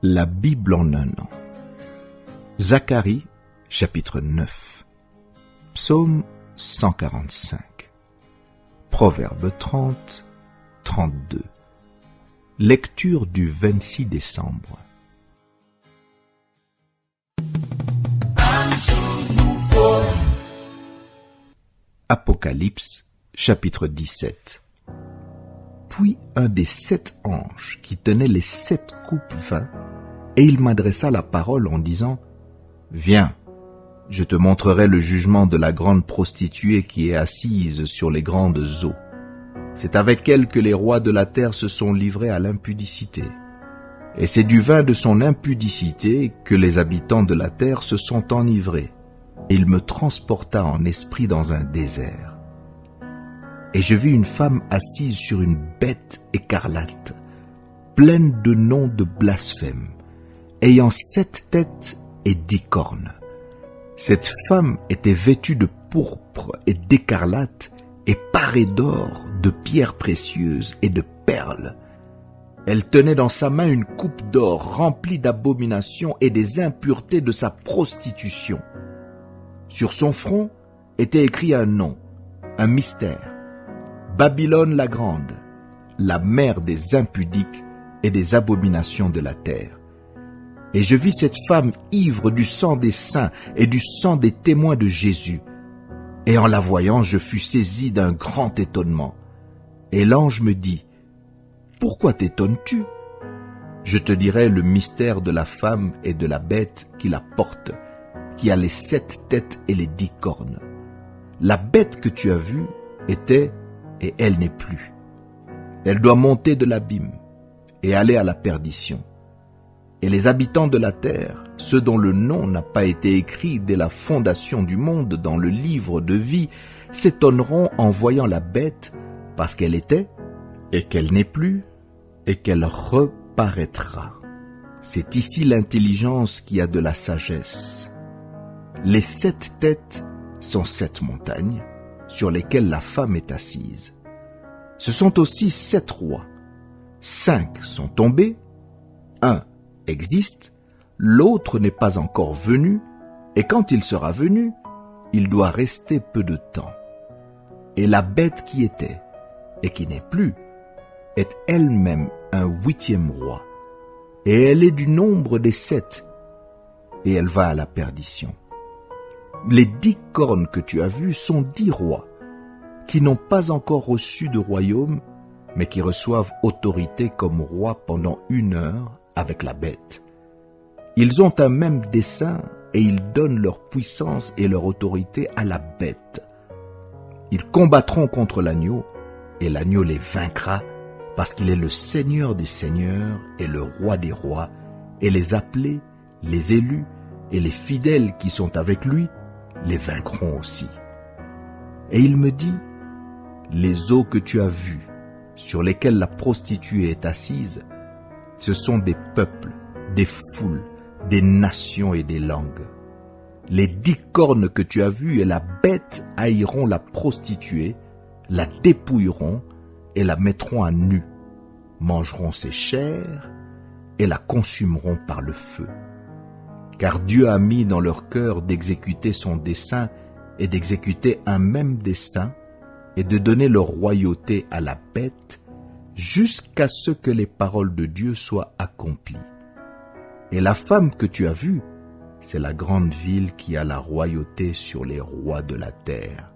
La Bible en un an. Zacharie, chapitre 9. Psaume 145. Proverbe 30, 32. Lecture du 26 décembre. Apocalypse, chapitre 17. Puis un des 7 anges qui tenait les 7 coupes vint, et il m'adressa la parole en disant : Viens, je te montrerai le jugement de la grande prostituée qui est assise sur les grandes eaux. C'est avec elle que les rois de la terre se sont livrés à l'impudicité. Et c'est du vin de son impudicité que les habitants de la terre se sont enivrés. Et il me transporta en esprit dans un désert. Et je vis une femme assise sur une bête écarlate, pleine de noms de blasphème, ayant 7 têtes et 10 cornes. Cette femme était vêtue de pourpre et d'écarlate et parée d'or, de pierres précieuses et de perles. Elle tenait dans sa main une coupe d'or remplie d'abominations et des impuretés de sa prostitution. Sur son front était écrit un nom, un mystère. Babylone la grande, la mère des impudiques et des abominations de la terre. Et je vis cette femme ivre du sang des saints et du sang des témoins de Jésus. Et en la voyant, je fus saisi d'un grand étonnement. Et l'ange me dit : Pourquoi t'étonnes-tu ? Je te dirai le mystère de la femme et de la bête qui la porte, qui a les 7 têtes et les 10 cornes. La bête que tu as vue était, et elle n'est plus. Elle doit monter de l'abîme et aller à la perdition. Et les habitants de la terre, ceux dont le nom n'a pas été écrit dès la fondation du monde dans le livre de vie, s'étonneront en voyant la bête, parce qu'elle était, et qu'elle n'est plus, et qu'elle reparaîtra. C'est ici l'intelligence qui a de la sagesse. Les 7 têtes sont 7 montagnes sur lesquelles la femme est assise. Ce sont aussi 7 rois. 5 sont tombés, un existe, l'autre n'est pas encore venu, et quand il sera venu, il doit rester peu de temps. Et la bête qui était, et qui n'est plus, est elle-même un 8e roi, et elle est du nombre des 7, et elle va à la perdition. Les 10 cornes que tu as vues sont 10 rois, qui n'ont pas encore reçu de royaume, mais qui reçoivent autorité comme rois pendant 1 heure avec la bête. Ils ont un même dessein et ils donnent leur puissance et leur autorité à la bête. Ils combattront contre l'agneau, et l'agneau les vaincra, parce qu'il est le Seigneur des seigneurs et le Roi des rois, et les appelés, les élus et les fidèles qui sont avec lui les vaincront aussi. Et il me dit : Les eaux que tu as vues, sur lesquelles la prostituée est assise, ce sont des peuples, des foules, des nations et des langues. Les 10 cornes que tu as vues et la bête haïront la prostituée, la dépouilleront et la mettront à nu, mangeront ses chairs et la consumeront par le feu. Car Dieu a mis dans leur cœur d'exécuter son dessein et d'exécuter un même dessein et de donner leur royauté à la bête jusqu'à ce que les paroles de Dieu soient accomplies. Et la femme que tu as vue, c'est la grande ville qui a la royauté sur les rois de la terre.